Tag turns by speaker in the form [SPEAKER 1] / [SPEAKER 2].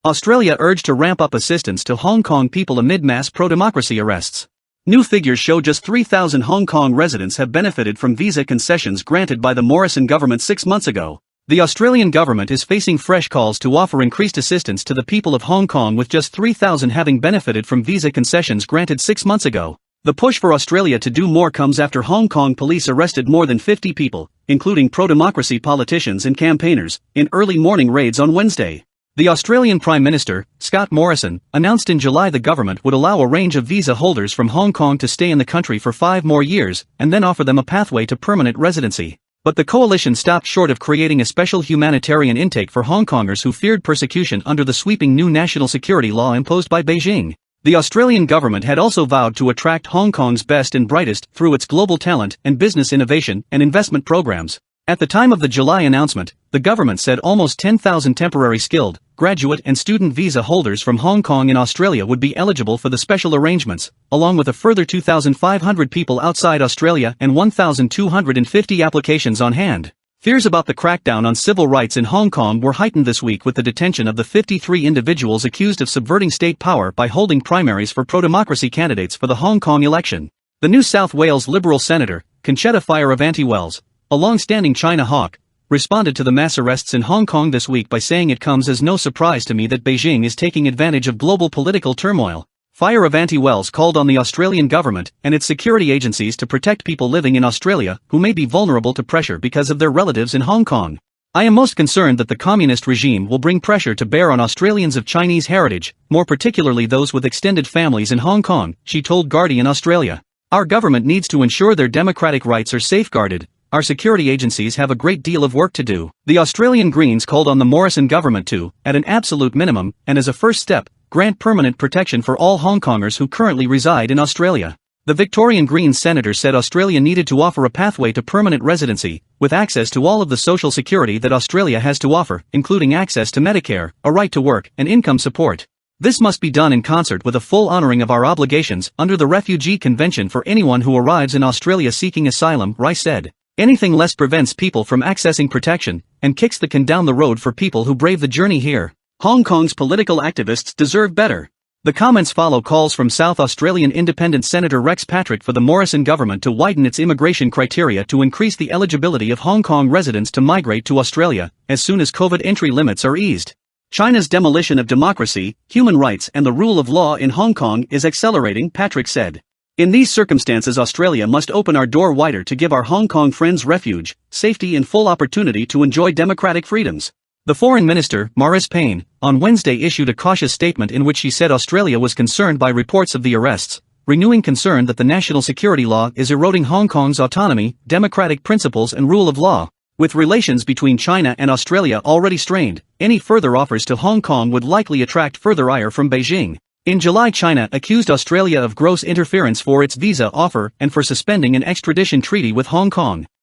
[SPEAKER 1] Australia urged to ramp up assistance to Hong Kong people amid mass pro-democracy arrests. New figures show just 3,000 Hong Kong residents have benefited from visa concessions granted by the Morrison government 6 months ago. The Australian government is facing fresh calls to offer increased assistance to the people of Hong Kong, with just 3,000 having benefited from visa concessions granted 6 months ago. The push for Australia to do more comes after Hong Kong police arrested more than 50 people, including pro-democracy politicians and campaigners, in early morning raids on Wednesday. The Australian Prime Minister, Scott Morrison, announced in July the government would allow a range of visa holders from Hong Kong to stay in the country for 5 more years, and then offer them a pathway to permanent residency. But the coalition stopped short of creating a special humanitarian intake for Hong Kongers who feared persecution under the sweeping new national security law imposed by Beijing. The Australian government had also vowed to attract Hong Kong's best and brightest through its global talent and business innovation and investment programs. At the time of the July announcement, the government said almost 10,000 temporary skilled, graduate and student visa holders from Hong Kong in Australia would be eligible for the special arrangements, along with a further 2,500 people outside Australia and 1,250 applications on hand. Fears about the crackdown on civil rights in Hong Kong were heightened this week with the detention of the 53 individuals accused of subverting state power by holding primaries for pro-democracy candidates for the Hong Kong election. The New South Wales Liberal Senator, Concetta Fierravanti-Wells, a long-standing China hawk, responded to the mass arrests in Hong Kong this week by saying it comes as no surprise to me that Beijing is taking advantage of global political turmoil. Fierravanti-Wells called on the Australian government and its security agencies to protect people living in Australia who may be vulnerable to pressure because of their relatives in Hong Kong. I am most concerned that the communist regime will bring pressure to bear on Australians of Chinese heritage, more particularly those with extended families in Hong Kong, she told Guardian Australia. Our government needs to ensure their democratic rights are safeguarded. Our security agencies have a great deal of work to do. The Australian Greens called on the Morrison government to, at an absolute minimum, and as a first step, grant permanent protection for all Hong Kongers who currently reside in Australia. The Victorian Greens senator said Australia needed to offer a pathway to permanent residency, with access to all of the social security that Australia has to offer, including access to Medicare, a right to work, and income support. This must be done in concert with a full honoring of our obligations under the Refugee Convention for anyone who arrives in Australia seeking asylum, Rice said. Anything less prevents people from accessing protection, and kicks the can down the road for people who brave the journey here. Hong Kong's political activists deserve better. The comments follow calls from South Australian Independent Senator Rex Patrick for the Morrison government to widen its immigration criteria to increase the eligibility of Hong Kong residents to migrate to Australia, as soon as COVID entry limits are eased. China's demolition of democracy, human rights and the rule of law in Hong Kong is accelerating, Patrick said. In these circumstances, Australia must open our door wider to give our Hong Kong friends refuge, safety and full opportunity to enjoy democratic freedoms. The Foreign Minister, Morrison, on Wednesday issued a cautious statement in which she said Australia was concerned by reports of the arrests, renewing concern that the national security law is eroding Hong Kong's autonomy, democratic principles and rule of law. With relations between China and Australia already strained, any further offers to Hong Kong would likely attract further ire from Beijing. In July, China accused Australia of gross interference for its visa offer and for suspending an extradition treaty with Hong Kong.